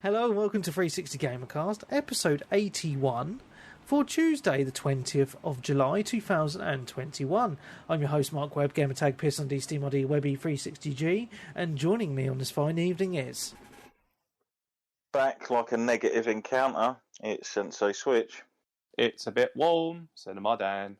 Hello and welcome to 360 Gamercast, episode 81, for Tuesday the 20th of July 2021. I'm your host Mark Webb, gamertag Piss on DSteamID Webby 360G, and joining me on this fine evening is... Back like a negative encounter, it's Sensei Switch. It's a bit warm, so am I, Dan.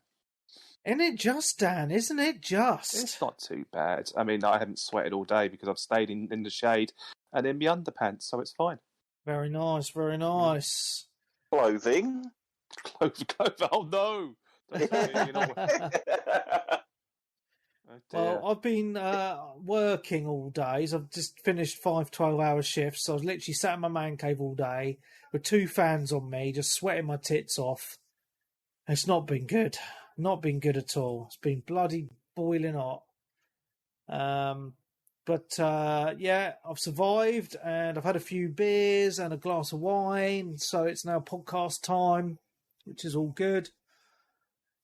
Isn't it just, Dan? Isn't it just? It's not too bad. I mean, I haven't sweated all day because I've stayed in the shade and in my underpants, so it's fine. Very nice, very nice. Clothing? Clothes, oh no! Well, I've been working all day, so I've just finished 5 12-hour shifts, so I was literally sat in my man cave all day with 2 fans on me, just sweating my tits off. It's not been good. Not been good at all. It's been bloody boiling hot. But yeah, I've survived, and I've had a few beers and a glass of wine, so it's now podcast time, which is all good.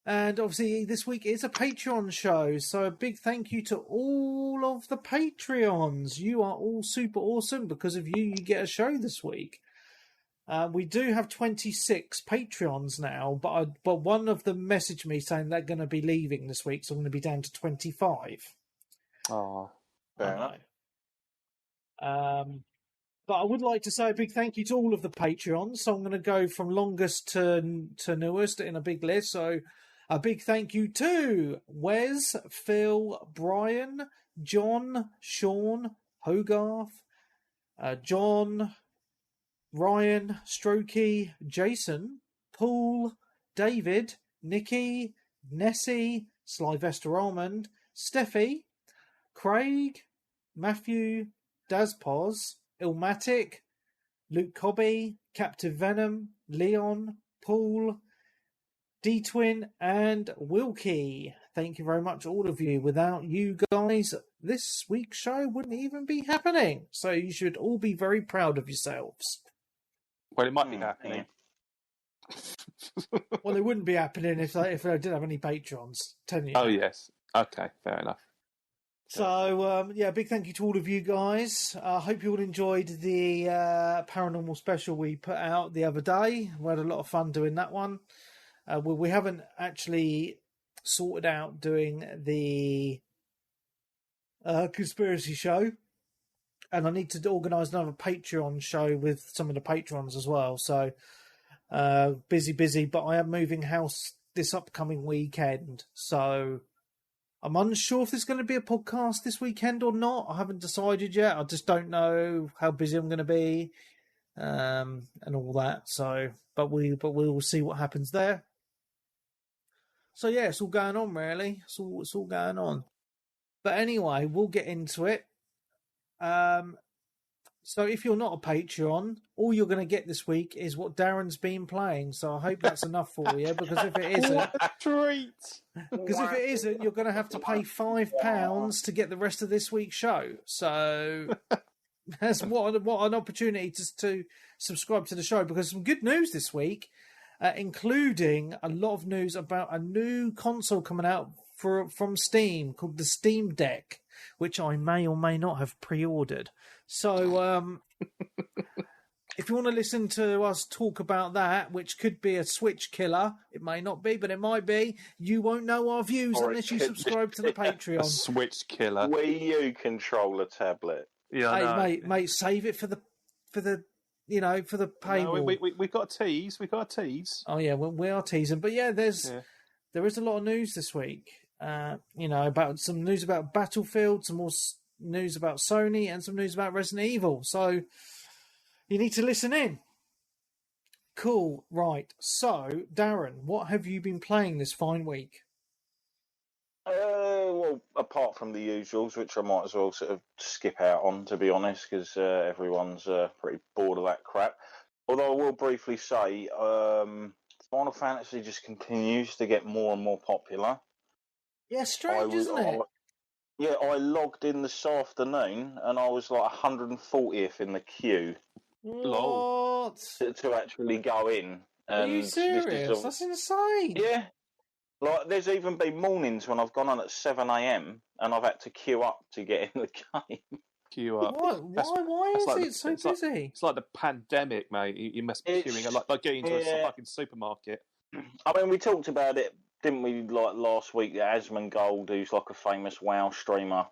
And obviously this week is a Patreon show, so a big thank you to all of the Patreons. You are all super awesome. Because of you, you get a show this week. We do have 26 Patreons now, but one of them messaged me saying they're going to be leaving this week, so I'm going to be down to 25. Oh, fair enough. But I would like to say a big thank you to all of the Patreons. So I'm going to go from longest to newest in a big list. So a big thank you to Wes, Phil, Brian, John, Sean, Hogarth, John, Ryan, Strokey, Jason, Paul, David, Nikki, Nessie, Slyvester Almond, Steffi, Craig, Matthew, Dazpoz, Ilmatic, Luke Cobby, Captive Venom, Leon, Paul, D-Twin, and Wilkie. Thank you very much, all of you. Without you guys, this week's show wouldn't even be happening. So you should all be very proud of yourselves. well, it might be happening. Well, it wouldn't be happening if I didn't have any patrons. Oh, yes. Okay, fair enough. So, yeah, big thank you to all of you guys. I hope you all enjoyed the paranormal special we put out the other day. We had a lot of fun doing that one. We haven't actually sorted out doing the conspiracy show. And I need to organise another Patreon show with some of the patrons as well. So, busy, but I am moving house this upcoming weekend. So, I'm unsure if there's going to be a podcast this weekend or not. I haven't decided yet. I just don't know how busy I'm going to be, and all that. So, but we will see what happens there. So yeah, it's all going on really. It's all going on. But anyway, we'll get into it. So if you're not a Patreon, all you're going to get this week is what Darren's been playing. So I hope that's enough for you, because if it isn't, what a treat! Because if it isn't, you're going to have to pay £5 to get the rest of this week's show. So that's what an opportunity to subscribe to the show, because some good news this week, including a lot of news about a new console coming out from Steam called the Steam Deck, which I may or may not have pre-ordered. So if you want to listen to us talk about that, which could be a Switch killer, it may not be, but it might be. You won't know our views unless you subscribe to the Patreon. A Switch killer. Wii U controller tablet. Yeah, hey, mate, save it for the paywall. No, we've got a tease. We've got a tease. Oh yeah, well, we are teasing, but yeah, there is a lot of news this week. About some news about Battlefield, some more news about Sony, and some news about Resident Evil. So you need to listen in. Cool, right. So, Darren, what have you been playing this fine week? Well, apart from the usuals, which I might as well sort of skip out on, to be honest, because everyone's pretty bored of that crap. Although I will briefly say, Final Fantasy just continues to get more and more popular. Yeah, strange, isn't it? Yeah, I logged in this afternoon and I was like 140th in the queue. What? To actually go in. Are you serious? That's insane. Yeah. Like, there's even been mornings when I've gone on at 7 a.m. and I've had to queue up to get in the game. queue up. Why is like it so busy? It's like the pandemic, mate. You must be queuing like getting into a fucking supermarket. I mean, we talked about it, didn't we? Like last week, that Asmongold, who's like a famous WoW streamer,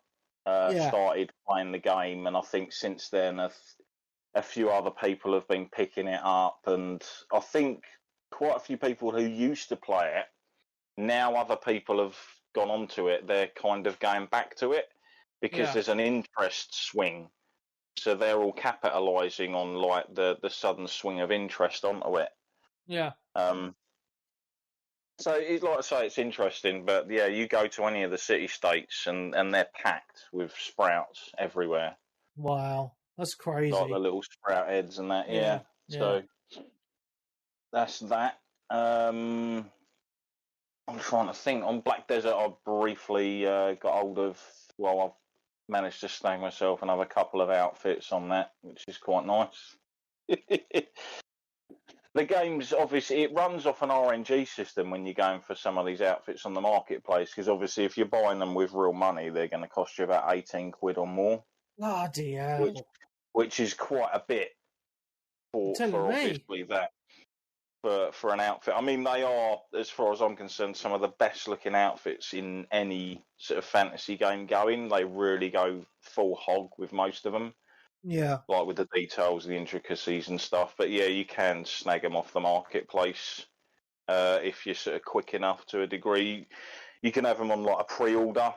started playing the game, and I think since then a few other people have been picking it up, and I think quite a few people who used to play it, now other people have gone onto it. They're kind of going back to it because there's an interest swing. So they're all capitalising on like the sudden swing of interest onto it. Yeah. So, like I say, it's interesting, but yeah, you go to any of the city-states and they're packed with sprouts everywhere. Wow, that's crazy. Like the little sprout heads and that, yeah. So, that's that. I'm trying to think. On Black Desert, I briefly got hold of, I've managed to snag myself another couple of outfits on that, which is quite nice. The game's obviously, it runs off an RNG system when you're going for some of these outfits on the marketplace, because obviously if you're buying them with real money, they're going to cost you about 18 quid or more. Bloody hell. Which is quite a bit for obviously that, for an outfit. I mean, they are, as far as I'm concerned, some of the best looking outfits in any sort of fantasy game going. They really go full hog with most of them. Yeah. Like with the details, the intricacies and stuff. But yeah, you can snag them off the marketplace if you're sort of quick enough to a degree. You can have them on like a pre-order.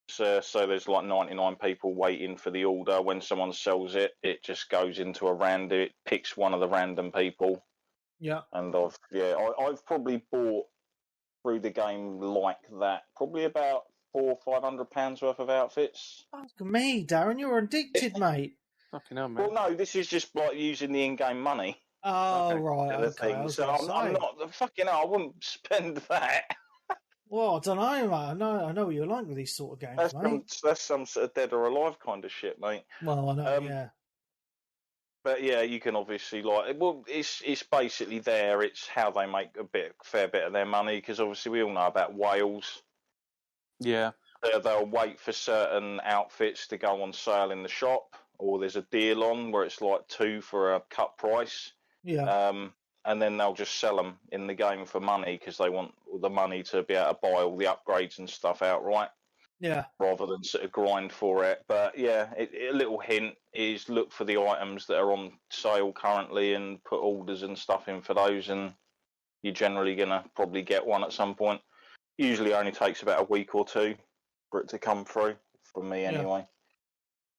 So there's like 99 people waiting for the order. When someone sells it, it just goes into a random, it picks one of the random people. Yeah. And I've probably bought through the game like that, probably about £400-500 worth of outfits. Fuck me, Darren, you're addicted, mate. Fucking hell, man. Well, no, this is just like using the in-game money. Oh, right, okay. So I'm not fucking hell, I wouldn't spend that. Well, I don't know, mate. I know what you're like with these sort of games, mate. That's some sort of dead or alive kind of shit, mate. Well, I know, yeah. But yeah, you can obviously it's basically there. It's how they make fair bit of their money, because obviously we all know about whales. Yeah, they'll wait for certain outfits to go on sale in the shop, or there's a deal on where it's like 2 for a cut price. Yeah. And then they'll just sell them in the game for money, because they want the money to be able to buy all the upgrades and stuff outright. Yeah. Rather than sort of grind for it. But yeah, a little hint is look for the items that are on sale currently and put orders and stuff in for those, and you're generally going to probably get one at some point. Usually only takes about a week or 2 for it to come through, for me anyway,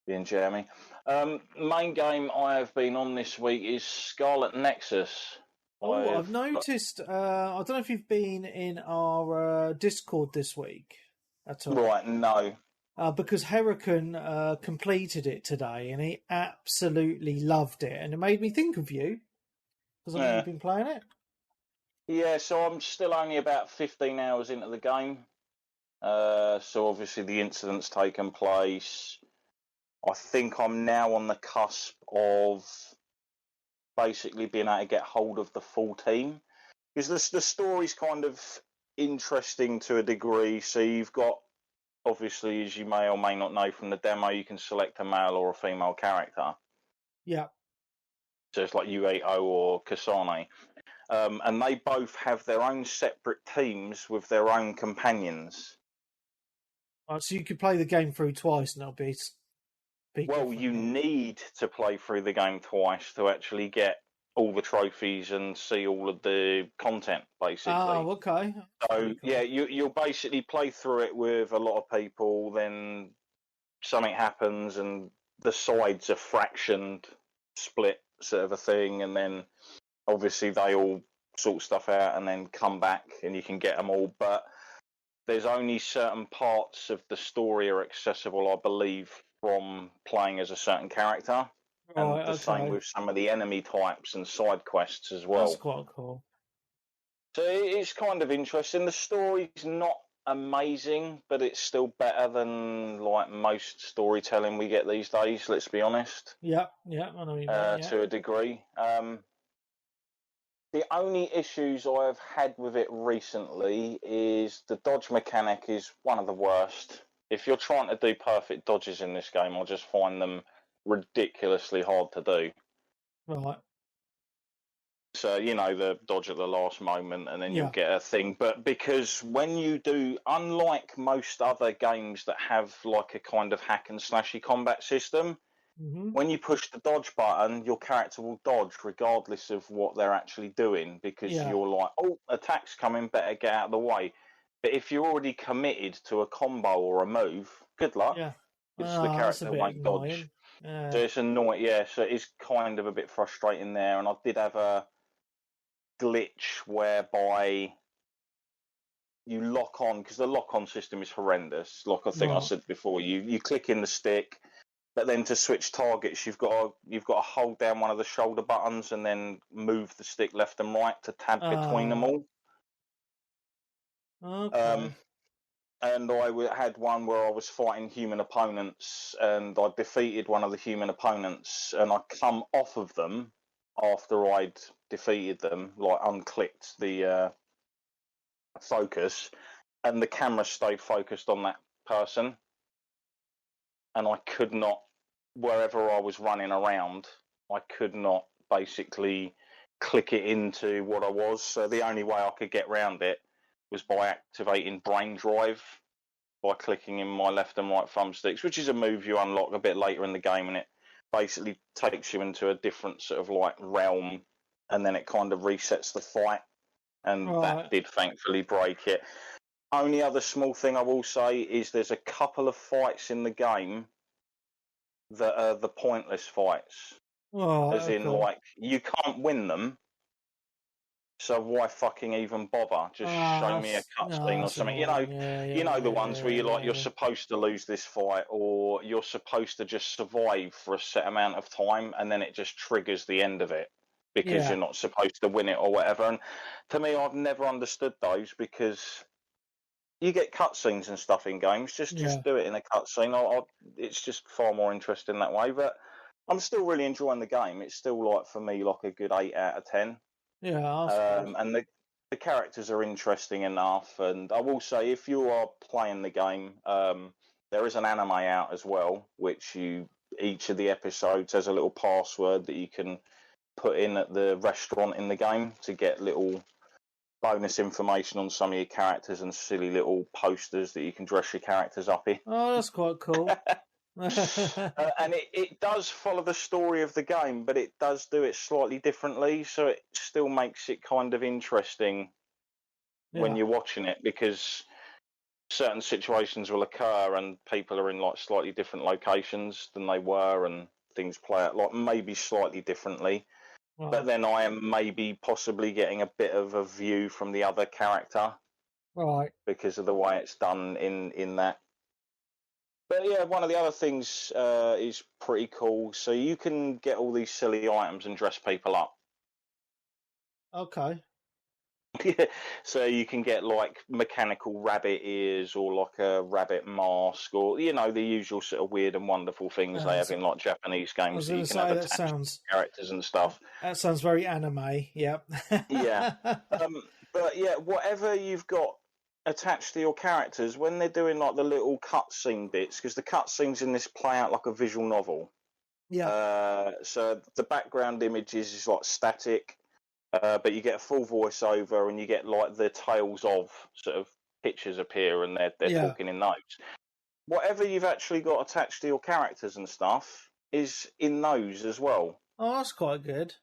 being Jeremy. Main game I have been on this week is Scarlet Nexus. Oh, I've noticed, I don't know if you've been in our Discord this week at all. Right, no. Because Hurricane completed it today and he absolutely loved it. And it made me think of you, because I know you've been playing it. Yeah, so I'm still only about 15 hours into the game. So obviously the incident's taken place. I think I'm now on the cusp of basically being able to get hold of the full team. Because the story's kind of interesting to a degree. So you've got, obviously, as you may or may not know from the demo, you can select a male or a female character. Yeah. So it's like Ueto or Kasane. And they both have their own separate teams with their own companions. Right, so you could play the game through twice and it'll be well, you need to play through the game twice to actually get all the trophies and see all of the content, basically. Oh, okay. So, cool. Yeah, you'll basically play through it with a lot of people, then something happens and the sides are fractioned, split sort of a thing, and then obviously they all sort stuff out and then come back and you can get them all. But there's only certain parts of the story are accessible, I believe, from playing as a certain character. And the same with some of the enemy types and side quests as well. That's quite cool. So it's kind of interesting. The story's not amazing, but it's still better than like most storytelling we get these days, let's be honest. Yeah, I know what you mean, to a degree. The only issues I've had with it recently is the dodge mechanic is one of the worst if you're trying to do perfect dodges in this game, I just find them ridiculously hard to do. Right. So, the dodge at the last moment and then Yeah. you'll get a thing. But because when you do, unlike most other games that have like a kind of hack and slashy combat system, when you push the dodge button, your character will dodge regardless of what they're actually doing, because you're like, oh, attack's coming, better get out of the way. But if you're already committed to a combo or a move, good luck. Yeah. Because the character won't dodge. So it's annoying, yeah. So it's kind of a bit frustrating there. And I did have a glitch whereby you lock on, because the lock on system is horrendous. Like I think I said before, you click in the stick, but then to switch targets, you've got to hold down one of the shoulder buttons and then move the stick left and right to tab between them all. Okay. And I had one where I was fighting human opponents, and I defeated one of the human opponents, and I come off of them after I'd defeated them, like unclicked the focus, and the camera stayed focused on that person, and I could not, wherever I was running around, I could not basically click it into what I was. So the only way I could get around it was by activating brain drive, by clicking in my left and right thumbsticks, which is a move you unlock a bit later in the game, and it basically takes you into a different sort of like realm, and then it kind of resets the fight, and that did thankfully break it. Only other small thing I will say is there's a couple of fights in the game that are the pointless fights, as in like you can't win them. So why fucking even bother? Just show me a cutscene or something. The ones where you're supposed to lose this fight, or you're supposed to just survive for a set amount of time, and then it just triggers the end of it because you're not supposed to win it or whatever. And to me, I've never understood those, because you get cutscenes and stuff in games. Just do it in a cutscene. It's just far more interesting that way. But I'm still really enjoying the game. It's still like, for me, like a good 8 out of 10. And the characters are interesting enough. And I will say, if you are playing the game, there is an anime out as well, which each of the episodes has a little password that you can put in at the restaurant in the game to get little bonus information on some of your characters and silly little posters that you can dress your characters up in. Oh, that's quite cool. And it does follow the story of the game, but it does do it slightly differently, so it still makes it kind of interesting when you're watching it, because certain situations will occur and people are in like slightly different locations than they were, and things play out like maybe slightly differently. But then I am maybe possibly getting a bit of a view from the other character, because of the way it's done in that. But yeah, one of the other things is pretty cool. So you can get all these silly items and dress people up. Okay. So you can get like mechanical rabbit ears, or like a rabbit mask, or the usual sort of weird and wonderful things they have in like Japanese games. I was going to say, that sounds characters and stuff. That sounds very anime. Yep. Yeah. But yeah, whatever you've got attached to your characters, when they're doing like the little cutscene bits, because the cutscenes in this play out like a visual novel. Yeah. So the background images is like static. But you get a full voiceover, and you get like the tales of sort of pictures appear, and they're talking in those. Whatever you've actually got attached to your characters and stuff is in those as well. Oh, that's quite good.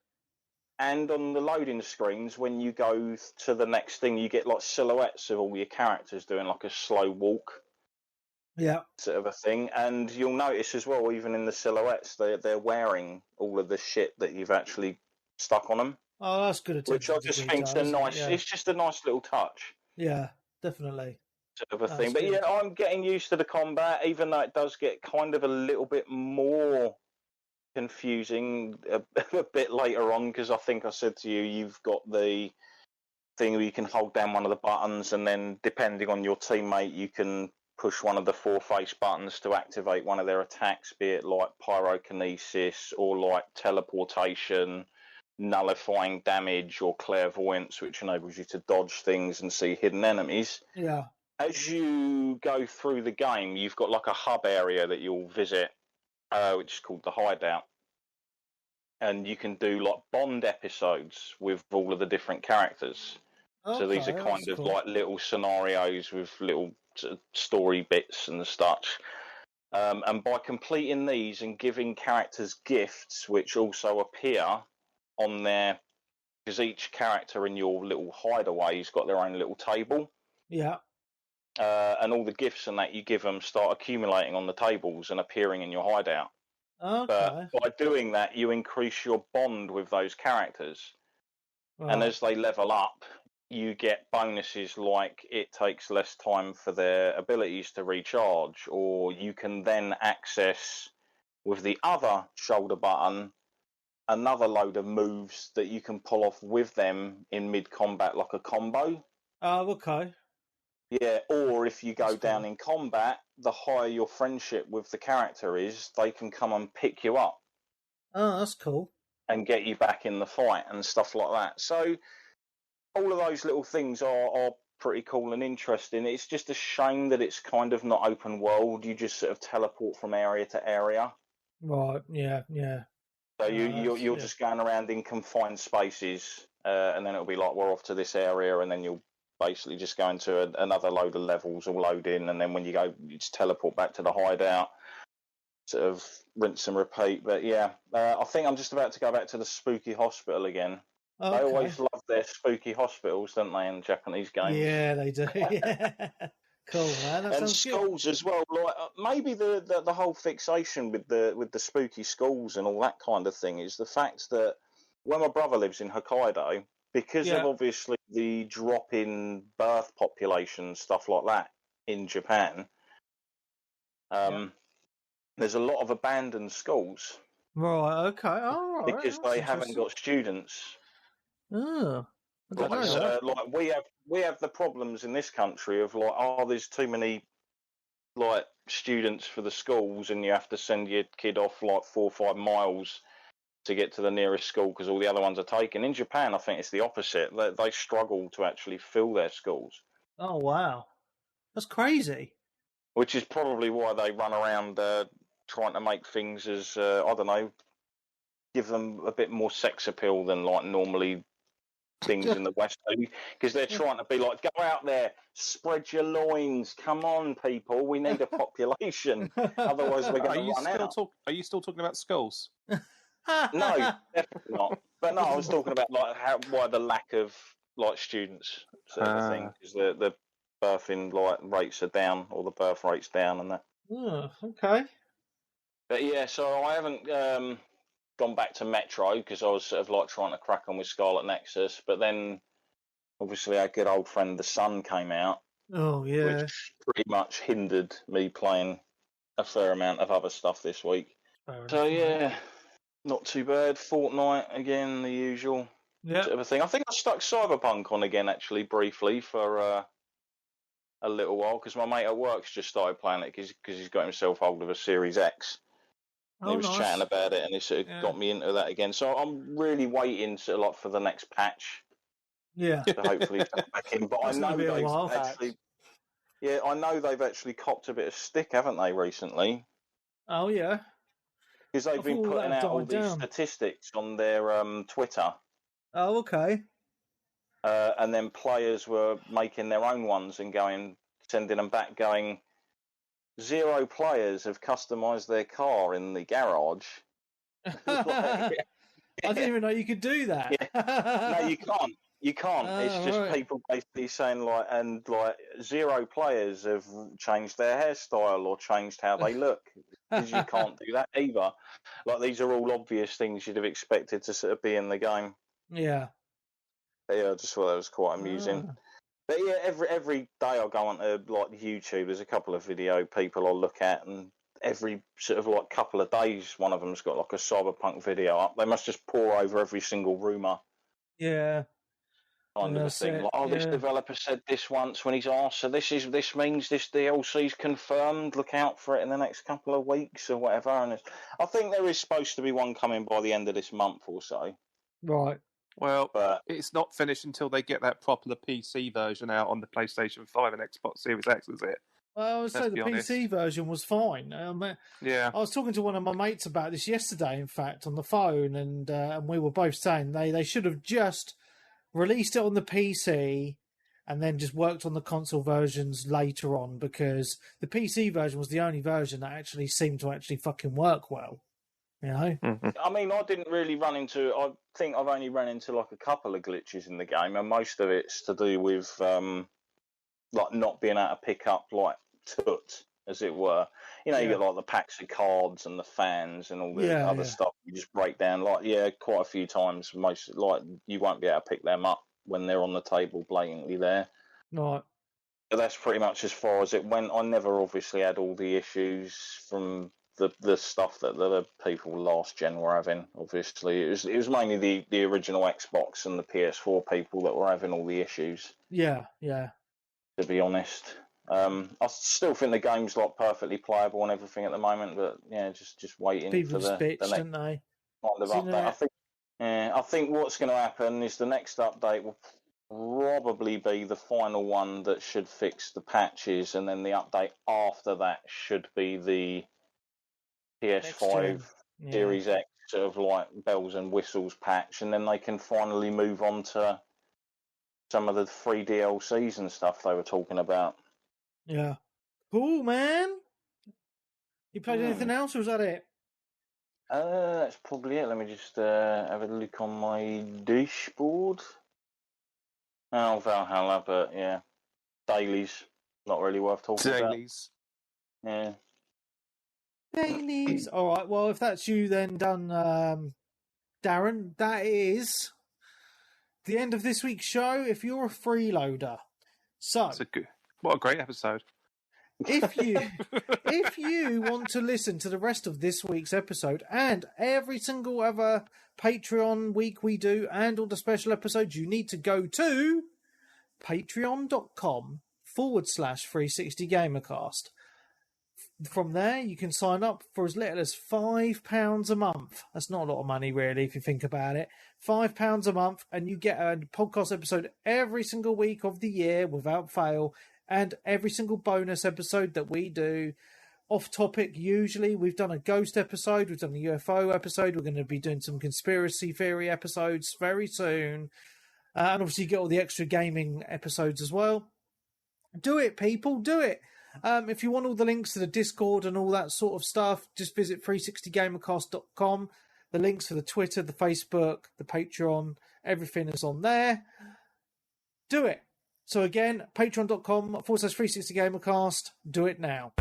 And on the loading screens, when you go to the next thing, you get like silhouettes of all your characters doing like a slow walk. Yeah. Sort of a thing. And you'll notice as well, even in the silhouettes, they're wearing all of the shit that you've actually stuck on them. Oh, that's good attention. Which I just think's a nice. Yeah. It's just a nice little touch. Yeah, definitely. Sort of a thing. But yeah, I'm getting used to the combat, even though it does get kind of a little bit more confusing a bit later on, because I think I said to you, you've got the thing where you can hold down one of the buttons, and then depending on your teammate, you can push one of the 4 face buttons to activate one of their attacks, be it like pyrokinesis or like teleportation, nullifying damage, or clairvoyance, which enables you to dodge things and see hidden enemies. Yeah. as you go through the game, you've got like a hub area that you'll visit, which is called the Hideout. And you can do like Bond episodes with all of the different characters. So these are kind of like little scenarios with little story bits and such. And by completing these and giving characters gifts, which also appear on their, because each character in your little hideaway's got their own little table. Yeah. And all the gifts and that you give them start accumulating on the tables and appearing in your hideout. Okay. But by doing that, you increase your bond with those characters. Right. And as they level up, you get bonuses like it takes less time for their abilities to recharge, or you can then access, with the other shoulder button, another load of moves that you can pull off with them in mid-combat like a combo. Oh, okay. Yeah, or if you go down in combat, the higher your friendship with the character is, they can come and pick you up. Oh, that's cool. And get you back in the fight and stuff like that. So all of those little things are pretty cool and interesting. It's just a shame that it's kind of not open world. You just sort of teleport from area to area. Right, yeah. So you're just going around in confined spaces, and then it'll be like, we're off to this area, and then you'll basically just go into another load of levels all load in, and then when you go, you just teleport back to the hideout, sort of rinse and repeat. But yeah, I think I'm just about to go back to the spooky hospital again. Okay. They always love their spooky hospitals, don't they, in Japanese games? Yeah, they do. Yeah. Cool, man. That and schools as well. Like maybe the whole fixation with the spooky schools and all that kind of thing is the fact that when my brother lives in Hokkaido, because of obviously the drop in birth population, stuff like that in Japan, there's a lot of abandoned schools. Right, okay. Oh, right. Because they haven't got students. Oh. Like we have the problems in this country of like, there's too many like students for the schools, and you have to send your kid off like 4 or 5 miles to get to the nearest school because all the other ones are taken. In Japan, I think it's the opposite. They struggle to actually fill their schools. Oh wow, that's crazy. Which is probably why they run around trying to make things as I don't know, give them a bit more sex appeal than like normally things in the West, because they're trying to be like, go out there, spread your loins, come on people, we need a population, otherwise we're going to run out. Are you still talking about schools? No, definitely not. But no, I was talking about like why the lack of like students sort of thing, because the birthing like rates are down, or the birth rates down, and that. Oh, okay. But yeah, so I haven't gone back to Metro because I was sort of like trying to crack on with Scarlet Nexus, but then obviously our good old friend The Sun came out. Oh yeah, which pretty much hindered me playing a fair amount of other stuff this week. So yeah, not too bad. Fortnite again, the usual sort of a thing. I think I stuck Cyberpunk on again actually briefly for a little while because my mate at work's just started playing it because he's got himself hold of a Series X. He was chatting about it, and it sort of got me into that again. So I'm really waiting sort of like for the next patch. Yeah. To hopefully come back in. But I know they've actually copped a bit of stick, haven't they, recently? Oh yeah. Because they've been putting out all these statistics on their Twitter. Oh, okay. And then players were making their own ones and sending them back, going, 0 players have customised their car in the garage. I didn't even know you could do that. Yeah. No, you can't. You can't. It's just people basically saying like 0 players have changed their hairstyle or changed how they look, because you can't do that either. Like, these are all obvious things you'd have expected to sort of be in the game. Yeah. But yeah, I just thought that was quite amusing. But yeah, every day I go onto like YouTube, there's a couple of video people I'll look at, and every sort of like couple of days, one of them's got like a Cyberpunk video up. They must just pour over every single rumour. Yeah. Kind of a thing. Like, this developer said this once when he's asked, so this means this DLC's confirmed, look out for it in the next couple of weeks or whatever. And I think there is supposed to be one coming by the end of this month or so. Right. Well, But it's not finished until they get that proper PC version out on the PlayStation 5 and Xbox Series X, is it? Well, I would say Let's the be honest. PC version was fine. Yeah. I was talking to one of my mates about this yesterday, in fact, on the phone, and we were both saying they should have just released it on the PC and then just worked on the console versions later on, because the PC version was the only version that actually seemed to actually fucking work well. You know? Mm-hmm. I mean, I didn't really run into. I think I've only run into like a couple of glitches in the game, and most of it's to do with like not being able to pick up like tut, as it were. You know, you Yeah. get like the packs of cards and the fans and all the Yeah, other yeah. stuff. You just break down like quite a few times. Most like you won't be able to pick them up when they're on the table blatantly there. Right. But that's pretty much as far as it went. I never obviously had all the issues from the stuff that the people last gen were having. Obviously, it was mainly the original Xbox and the PS4 people that were having all the issues. Yeah, yeah. To be honest, I still think the game's like perfectly playable and everything at the moment. But yeah, just waiting People for the bitched, next didn't they? kind of So, you know, update. I think what's going to happen is the next update will probably be the final one that should fix the patches, and then the update after that should be the PS5 Yeah. Series X sort of like bells and whistles patch, and then they can finally move on to some of the free DLCs and stuff they were talking about. Yeah. Cool, man. You played anything else, or was that it? That's probably it. Let me just have a look on my dashboard. Oh, Valhalla, but yeah. Dailies, not really worth talking Dailies. about. Yeah. Dailies. All right. Well, if that's you, then done, Darren. That is the end of this week's show. If you're a freeloader, so What a great episode. if you want to listen to the rest of this week's episode and every single other Patreon week we do and all the special episodes, you need to go to patreon.com/360gamercast. From there, you can sign up for as little as £5 a month. That's not a lot of money, really, if you think about it. £5 a month, and you get a podcast episode every single week of the year without fail, and every single bonus episode that we do off topic. Usually, we've done a ghost episode, we've done a UFO episode, we're going to be doing some conspiracy theory episodes very soon, and obviously you get all the extra gaming episodes as well. Do it, people, do it. If you want all the links to the Discord and all that sort of stuff, just visit 360gamercast.com. The links for the Twitter, the Facebook, the Patreon, everything is on there. Do it. So again, patreon.com/360gamercast. Do it now.